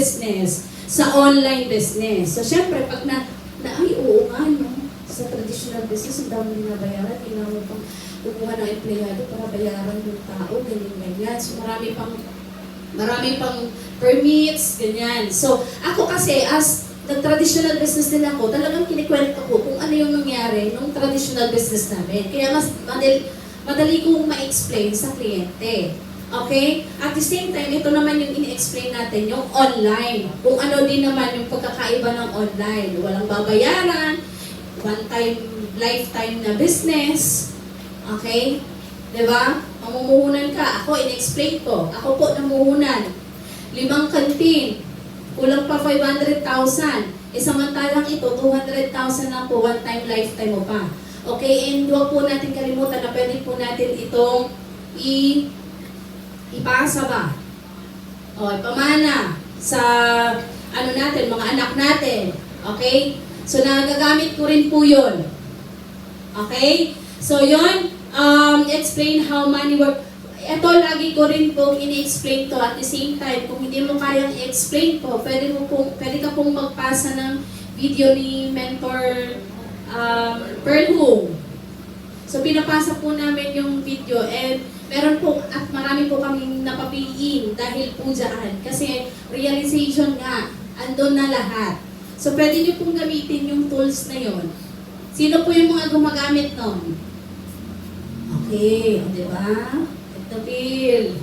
business, sa online business. So, syempre, pag ay, oo nga, no? Sa traditional business, ang dami na bayaran, hindi mo pang kukuha ng empleyado para bayaran yung tao, ganyan. So, marami pang permits, ganyan. So, ako kasi, as nag-traditional business din ako, talagang kinikwento ko kung ano yung nangyari nung traditional business namin. Kaya mas madali kong ma-explain sa kliyente. Okay? At the same time, ito naman yung ini-explain natin, yung online. Kung ano din naman yung pagkakaiba ng online. Walang babayaran, one-time, lifetime na business. Okay? Diba? Mamumuhunan ka. Ako, in-explain ko. Ako po namuhunan. 5 kantin. Kulang pa 500,000. Samantalang ito, 200,000 na po, one-time, lifetime mo pa. Okay? And huwag po natin kalimutan na pwede po natin itong ipasa ba? O, ipamana sa natin, mga anak natin. Okay? So, nagagamit ko rin po yun. Okay? So, yun, explain how money work. Ito, lagi ko rin pong ini-explain to at the same time. Kung hindi mo kayang i-explain po, pwede ka pong magpasa ng video ni Mentor Pearl Home. So, pinapasa po namin yung video and meron po at marami po kaming napapiliin dahil po dyan. Kasi realization nga, andun na lahat. So, pwede nyo pong gamitin yung tools na yon. Sino po yung mga gumagamit nun? Okay, o diba? Ito, Bill.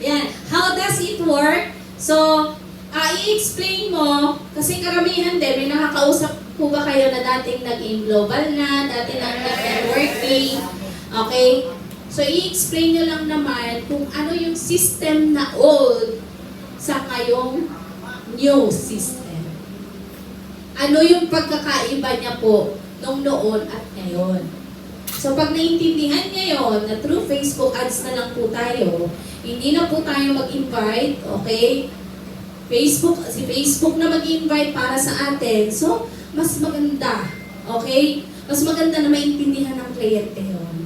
Yan. How does it work? So, i-explain mo, kasi karamihan din, may nakakausap po ba kayo na dating naging global na, dating nag-networking, okay? So, i-explain nyo lang naman kung ano yung system na old sa ngayong new system. Ano yung pagkakaiba niya po nung noon at ngayon. So, pag naintindihan ngayon na through Facebook ads na lang po tayo, hindi na po tayo mag-invite, okay? Si Facebook na mag-invite para sa atin. So, mas maganda, okay? Mas maganda na maintindihan ng kliyente yun.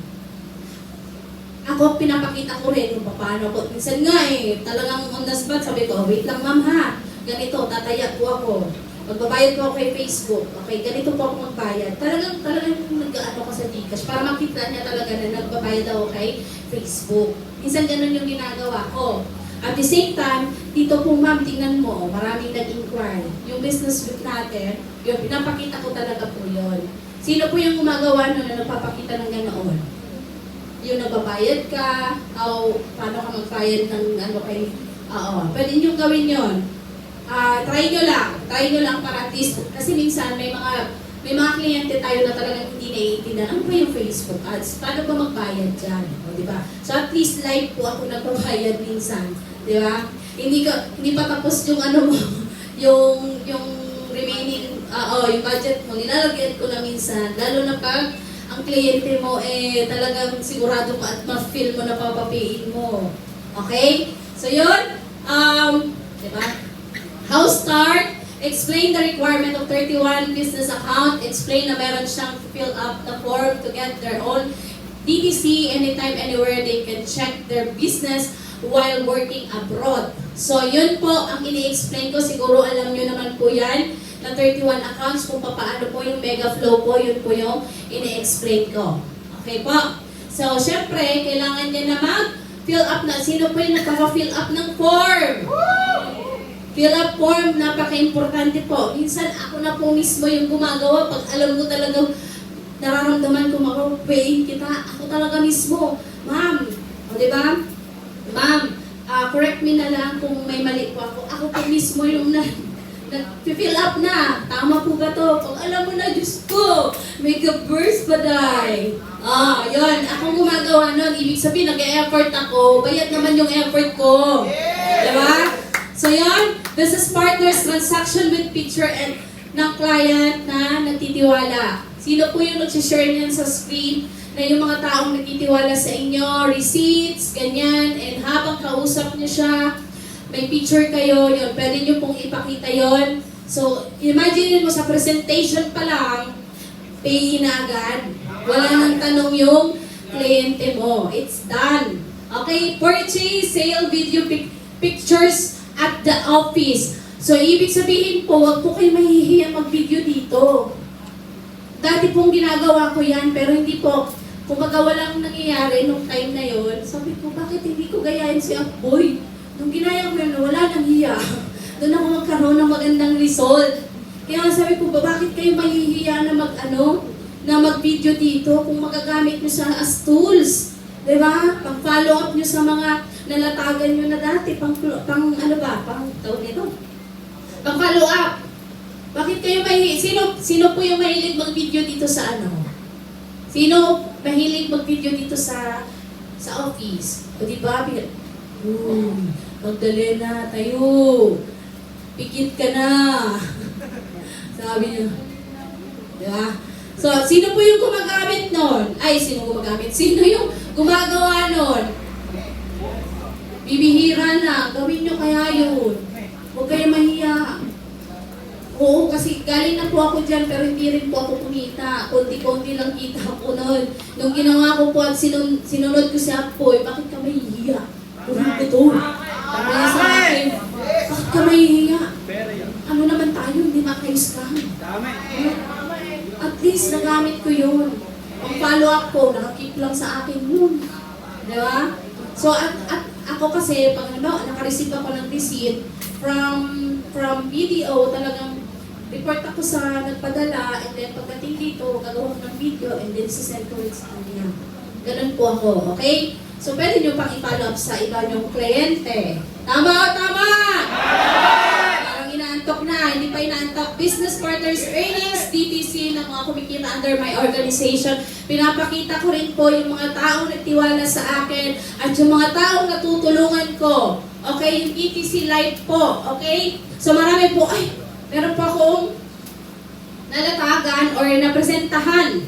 Ako, pinapakita ko rin kung paano ko. Minsan nga talagang on the spot, sabi ko, wait lang ma'am ha, ganito, tataya po ako. Magbabayad po ako kay Facebook. Okay, ganito po ako magbayad. Talagang nag-ano ko sa Gcash para makita niya talaga na nagbabayad ako kay Facebook. Minsan ganun yung ginagawa ko. At the same time, dito po ma'am, tingnan mo, maraming nag-inquire. Yung business book natin, yung pinapakita ko talaga po yun. Sino po yung gumagawa nun na nagpapakita ng ganoon? Yung nagbabayad ka, o paano ka magbayad ng pwede nyo gawin yun. Try nyo lang para at least, kasi minsan may mga kliyente tayo na talagang hindi naiintindihan, ano ba yung Facebook ads? Paano ba magbayad dyan? O, diba? So at least live po ako nagbabayad minsan. Diba? Hindi pa tapos yung mo, yung remaining, yung budget mo, nilalagyan ko na minsan, lalo na pag ang kliyente mo talagang sigurado mo at ma-feel mo na papapiin mo. Okay? So yun, diba? How start? Explain the requirement of 31 business account. Explain na meron siyang fill up the form to get their own DTC anytime, anywhere they can check their business while working abroad. So yun po ang ini-explain ko. Siguro alam nyo naman po yan na 31 accounts kung paano po yung mega flow po, yun po yung ini-explain ko. Okay po? So, syempre, kailangan niya na mag-fill up na. Sino po yung nagpapa-fill up ng form? Fill up form, napaka-importante po. Minsan, ako na po mismo yung gumagawa. Pag alam ko talagang nararamdaman ko, makapayin kita, ako talaga mismo. Ma'am, o diba? Ma'am, correct me na lang kung may mali po ako. Ako po mismo yung nag-fill up na. Tama po ba to? Pag alam mo na, Diyos ko, make a burst pa day. Yun. Akong gumagawa nun. Ibig sabihin, nag-e-effort ako. Bayad naman yung effort ko. Diba? So yun, business partners, transaction with picture and ng client na nagtitiwala. Sino po yung nag-share niyan sa screen na yung mga taong nagtitiwala sa inyo, receipts, ganyan, and habang kausap niyo siya, may picture kayo, yun, pwede nyo pong ipakita yon. So, imagine mo sa presentation pa lang, pay na agad. Wala nang tanong yung kliyente mo. It's done. Okay, purchase, sale, video, pictures, at the office. So, ibig sabihin po, wag po kayo mahihiya mag-video dito. Dati pong ginagawa ko yan, pero hindi po, kumbaga walang nangyayari nung time na yon. Sabi ko, bakit hindi ko gayahin si Apboy? Nung ginaya ko yun, wala nang hiya. Doon ako magkaroon ng magandang result. Kaya sabi ko, bakit kayo mahihiya na na mag-video dito kung magagamit nyo sa as tools? Diba? Pang-follow up nyo sa mga nalatagan nyo na dati, tawag nito? Pang-follow up. Bakit kayo sino po yung mahilig mag-video dito sa Sino mahilig mag-video dito sa office? O diba? Magdalena, tayo. Pikit ka na. Sabi niya. Diba? So, sino po yung gumagamit nun? Sino yung gumagawa nun? Bibihira na. Gawin nyo kaya yun. Huwag kayo mahiya. Oo, kasi galing na po ako dyan, pero hindi rin po ako kumita. Konti-konti lang kita ko nun. Nung ginawa ko po at sinunod ko si Apoy, bakit ka mahihiya? Puro ko to. Kaya sa akin, bakit ka mahihiya? Ano naman tayo, hindi maka-scam. At least, nagamit ko yun. Ang follow-up ko, nakakip lang sa akin yun. Diba? So, at ako kasi, pag naka-receive ako ng receipt from video, talagang report ako sa nagpadala, and then pagdating dito, gagawa ko ng video, and then sisend ko rin sa kanya. Ganun po ako, okay? So, pwede nyo pang i-follow up sa iba nyong kliyente. Tama o tama? Parang inaantok na, hindi pa inaantok. Business Partners Earnings, DTC, ng mga kumikita under my organization. Pinapakita ko rin po yung mga taong nagtiwala sa akin at yung mga taong natutulungan ko. Okay, yung DTC Live po, okay? So, marami po, meron po akong nalatagan or napresentahan